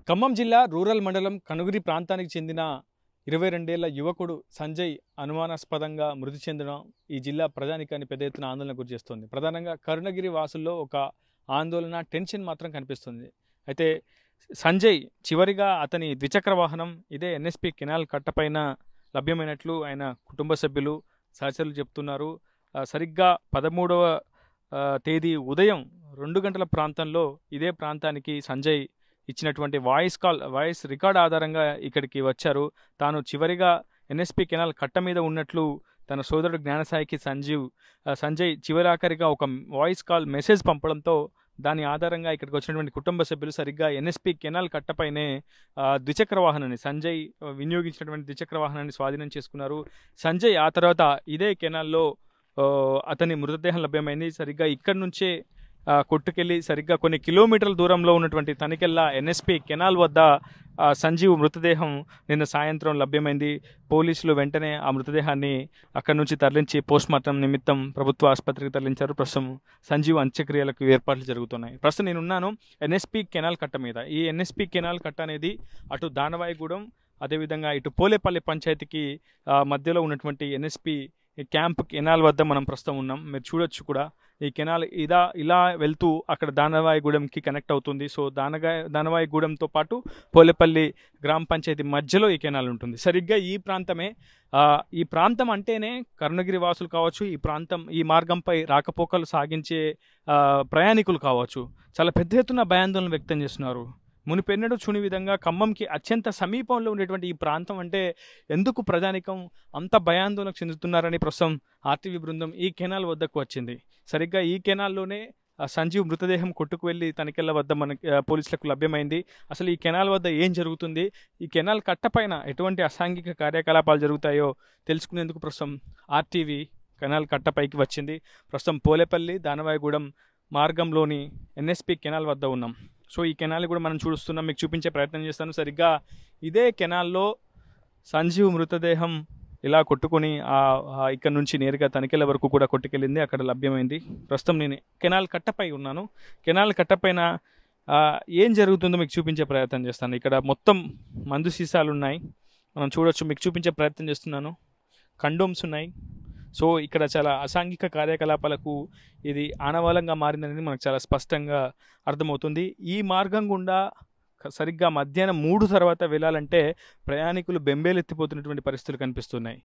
ఖమ్మం జిల్లా రూరల్ మండలం కనుగిరి ప్రాంతానికి చెందిన 22 ఏళ్ల యువకుడు సంజయ్ అనుమానాస్పదంగా మృతి చెందడం ఈ జిల్లా ప్రజానీకాన్ని పెద్ద ఎత్తున ఆందోళనకు గురిచేస్తుంది. ప్రధానంగా కరుణగిరి వాసుల్లో ఒక ఆందోళన, టెన్షన్ మాత్రం కనిపిస్తుంది. అయితే సంజయ్ చివరిగా అతని ద్విచక్ర వాహనం ఇదే ఎన్ఎస్పి కెనాల్ కట్టపైన లభ్యమైనట్లు ఆయన కుటుంబ సభ్యులు, సహచరులు చెప్తున్నారు. సరిగ్గా 13వ తేదీ ఉదయం 2 గంటల ప్రాంతంలో ఇదే ప్రాంతానికి సంజయ్ ఇచ్చినటువంటి వాయిస్ రికార్డ్ ఆధారంగా ఇక్కడికి వచ్చారు. తాను చివరిగా ఎన్ఎస్పి కెనాల్ కట్ట మీద ఉన్నట్లు తన సోదరుడు జ్ఞానసాయికి సంజయ్ చివరాఖరిగా ఒక వాయిస్ కాల్ మెసేజ్ పంపడంతో దాని ఆధారంగా ఇక్కడికి వచ్చినటువంటి కుటుంబ సభ్యులు సరిగ్గా ఎన్ఎస్పి కెనాల్ కట్టపైనే ద్విచక్ర వాహనాన్ని సంజయ్ వినియోగించినటువంటి ద్విచక్ర వాహనాన్ని స్వాధీనం చేసుకున్నారు. సంజయ్ ఆ తర్వాత ఇదే కెనాల్లో అతని మృతదేహం లభ్యమైంది. సరిగ్గా ఇక్కడి నుంచే కొట్టుకెళ్ళి సరిగ్గా కొన్ని కిలోమీటర్ల దూరంలో ఉన్నటువంటి తనికెళ్ళ ఎన్ఎస్పి కెనాల్ వద్ద సంజీవ్ మృతదేహం నిన్న సాయంత్రం లభ్యమైంది. పోలీసులు వెంటనే ఆ మృతదేహాన్ని అక్కడి నుంచి తరలించి పోస్ట్మార్టం నిమిత్తం ప్రభుత్వ ఆసుపత్రికి తరలించారు. ప్రస్తుతం సంజీవ్ అంత్యక్రియలకు ఏర్పాట్లు జరుగుతున్నాయి. ప్రస్తుతం నేనున్నాను ఎన్ఎస్పి కెనాల్ కట్ట మీద. ఈ ఎన్ఎస్పి కెనాల్ కట్ట అనేది అటు దానవాయిగూడెం, అదేవిధంగా ఇటు పోలేపల్లి పంచాయతీకి మధ్యలో ఉన్నటువంటి ఎన్ఎస్పి క్యాంప్ కెనాల్ వద్ద మనం ప్రస్తుతం ఉన్నాం. మీరు చూడొచ్చు కూడా ఈ కెనాల్ ఇలా వెళ్తూ అక్కడ దానవాయిగూడెంకి కనెక్ట్ అవుతుంది. సో దానవాయిగూడెంతో పాటు పోలేపల్లి గ్రామ పంచాయతీ మధ్యలో ఈ కెనాల్ ఉంటుంది. సరిగ్గా ఈ ప్రాంతమే. ఈ ప్రాంతం అంటేనే కరుణగిరి వాసులు కావచ్చు, ఈ మార్గంపై రాకపోకలు సాగించే ప్రయాణికులు కావచ్చు, చాలా పెద్ద ఎత్తున భయాందోళన వ్యక్తం చేస్తున్నారు. మునిపెన్నడూ చూని విధంగా ఖమ్మంకి అత్యంత సమీపంలో ఉండేటువంటి ఈ ప్రాంతం అంటే ఎందుకు ప్రజానికం అంత భయాందోళనకు చెందుతున్నారని ప్రస్తుతం ఆర్టీవీ బృందం ఈ కెనాల్ వద్దకు వచ్చింది. సరిగ్గా ఈ కెనాల్లోనే సంజీవ్ మృతదేహం కొట్టుకు వెళ్ళి తనికెళ్ల వద్ద మనకి పోలీసులకు లభ్యమైంది. అసలు ఈ కెనాల్ వద్ద ఏం జరుగుతుంది, ఈ కెనాల్ కట్టపైన ఎటువంటి అసాంఘిక కార్యకలాపాలు జరుగుతాయో తెలుసుకునేందుకు ప్రస్తుతం ఆర్టీవీ కెనాల్ కట్టపైకి వచ్చింది. ప్రస్తుతం పోలేపల్లి దానవాయిగూడెం మార్గంలోని ఎన్ఎస్పి కెనాల్ వద్ద ఉన్నాం. సో ఈ కెనాల్ కూడా మనం చూస్తున్నాం, మీకు చూపించే ప్రయత్నం చేస్తాను. సరిగ్గా ఇదే కెనాల్లో సంజీవ్ మృతదేహం ఇలా కొట్టుకొని ఇక్కడ నుంచి నేరుగా తనికెళ్ళ వరకు కూడా కొట్టుకెళ్ళింది, అక్కడ లభ్యమైంది. ప్రస్తుతం నేను కెనాల్ కట్టపై ఉన్నాను. కెనాల్ కట్టపైన ఏం జరుగుతుందో మీకు చూపించే ప్రయత్నం చేస్తాను. ఇక్కడ మొత్తం మందు సీసాలు ఉన్నాయి, మనం చూడొచ్చు. మీకు చూపించే ప్రయత్నం చేస్తున్నాను. కండోమ్స్ ఉన్నాయి. సో ఇక్కడ చాలా అసాంఘిక కార్యకలాపాలకు ఇది ఆనవాళంగా మారిందనేది మనకు చాలా స్పష్టంగా అర్థమవుతుంది. ఈ మార్గం గుండా సరిగ్గా మధ్యాహ్నం 3 తర్వాత వెళ్ళాలంటే ప్రయాణికులు బెంబేలెత్తిపోతున్నటువంటి పరిస్థితులు కనిపిస్తున్నాయి.